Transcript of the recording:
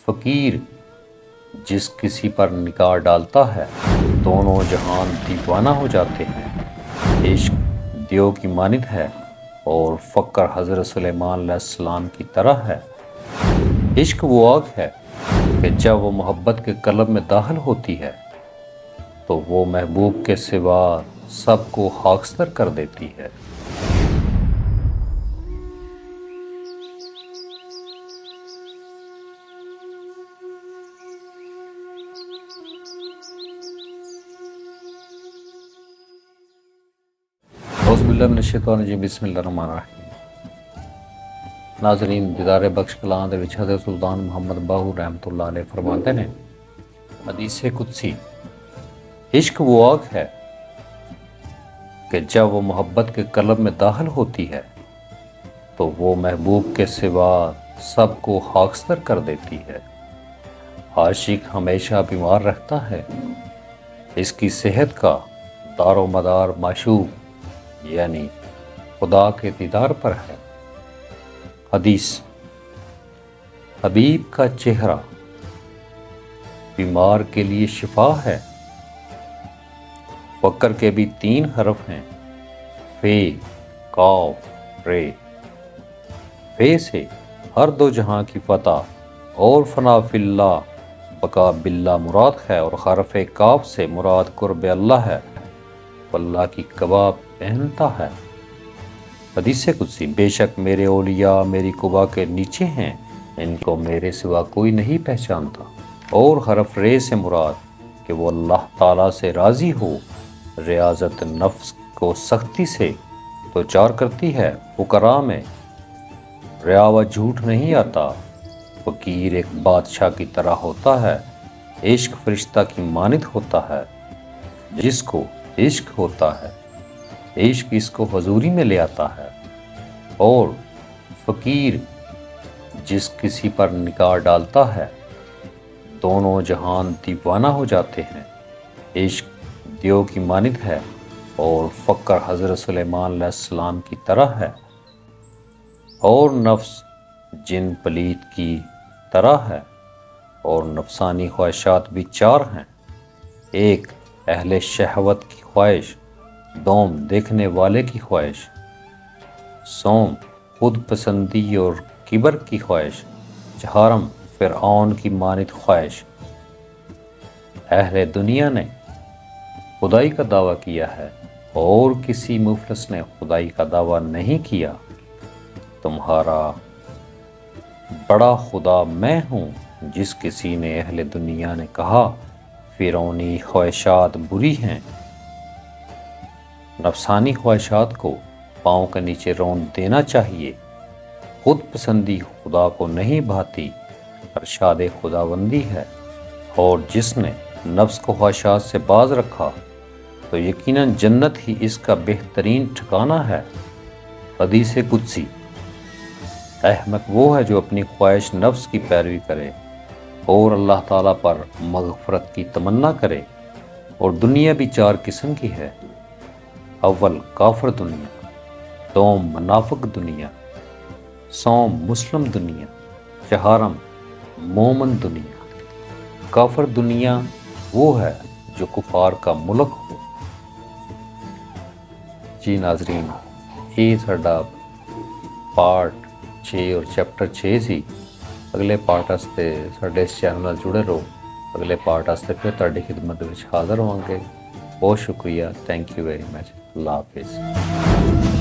فقیر جس کسی پر نگاہ ڈالتا ہے دونوں جہان دیوانہ ہو جاتے ہیں۔ عشق دیو کی مانند ہے اور فقر حضرت سلیمان علیہ السلام کی طرح ہے۔ عشق وہ آگ ہے کہ جب وہ محبت کے قلب میں داخل ہوتی ہے تو وہ محبوب کے سوا سب کو خاکستر کر دیتی ہے۔ اعوذ باللہ من الشیطان الرجیم، بسم اللہ الرحمن الرحیم۔ ناظرین، دیدار بخش کلام دے وچ حضرت سلطان محمد باہو رحمۃ اللہ علیہ فرماتے ہیں، حدیث قدسی، عشق وہ آگ ہے کہ جب وہ محبت کے قلب میں داخل ہوتی ہے تو وہ محبوب کے سوا سب کو خاکستر کر دیتی ہے۔ عاشق ہمیشہ بیمار رہتا ہے، اس کی صحت کا دار و مدار معشوق یعنی خدا کے دیدار پر ہے۔ حدیث، حبیب کا چہرہ بیمار کے لیے شفا ہے۔ فقر کے بھی 3 حرف ہیں، فے، کاف، رے۔ فے سے ہر دو جہاں کی فتح اور فنا فی اللہ بقا باللہ مراد ہے، اور حرف کاف سے مراد قرب اللہ ہے، اللہ کی قبا پہنتا ہے۔ حدیث قدسی، بے شک میرے اولیاء میری قبا کے نیچے ہیں، ان کو میرے سوا کوئی نہیں پہچانتا، اور حرف رے سے مراد کہ وہ اللہ تعالیٰ سے راضی ہو۔ ریاضت نفس کو سختی سے دوچار کرتی ہے۔ فقراء میں ریا و جھوٹ نہیں آتا۔ فقیر ایک بادشاہ کی طرح ہوتا ہے۔ عشق فرشتہ کی مانند ہوتا ہے، جس کو عشق ہوتا ہے عشق اس کو حضوری میں لے آتا ہے، اور فقیر جس کسی پر نگاہ ڈالتا ہے دونوں جہان دیوانہ ہو جاتے ہیں۔ عشق دیو کی مانند ہے اور فقر حضرت سلیمان علیہ السلام کی طرح ہے، اور نفس جن پلیت کی طرح ہے، اور نفسانی خواہشات بھی 4 ہیں، ایک اہل شہوت کی خواہش، دوم دیکھنے والے کی خواہش، سوم خود پسندی اور کبر کی خواہش، چہارم فرعون کی مانند خواہش۔ اہل دنیا نے خدائی کا دعویٰ کیا ہے اور کسی مفلس نے خدائی کا دعویٰ نہیں کیا۔ تمہارا بڑا خدا میں ہوں۔ جس کسی نے اہل دنیا نے کہا فرعونی خواہشات بری ہیں، نفسانی خواہشات کو پاؤں کے نیچے رون دینا چاہیے۔ خود پسندی خدا کو نہیں بھاتی، ارشاد خداوندی ہے، اور جس نے نفس کو خواہشات سے باز رکھا تو یقیناً جنت ہی اس کا بہترین ٹھکانہ ہے۔ حدیث قدسی، احمق وہ ہے جو اپنی خواہش نفس کی پیروی کرے اور اللہ تعالیٰ پر مغفرت کی تمنا کرے۔ اور دنیا بھی 4 قسم کی ہے، اول کافر دنیا، دوم منافق دنیا، سوم مسلم دنیا، چہارم مومن دنیا۔ کافر دنیا وہ ہے جو کفار کا ملک ہو۔ جی ناظرین، یہ ساڈا پارٹ 6 اور چیپٹر 6 سی۔ اگلے پارٹ واسطے ساڈے اس چینل نال جڑے رہو۔ اگلے پارٹ واسطے پھر تہاڈی خدمت وچ حاضر ہوں گے۔ بہت شکریہ، تھینک یو ویری مچ، اللہ حافظ۔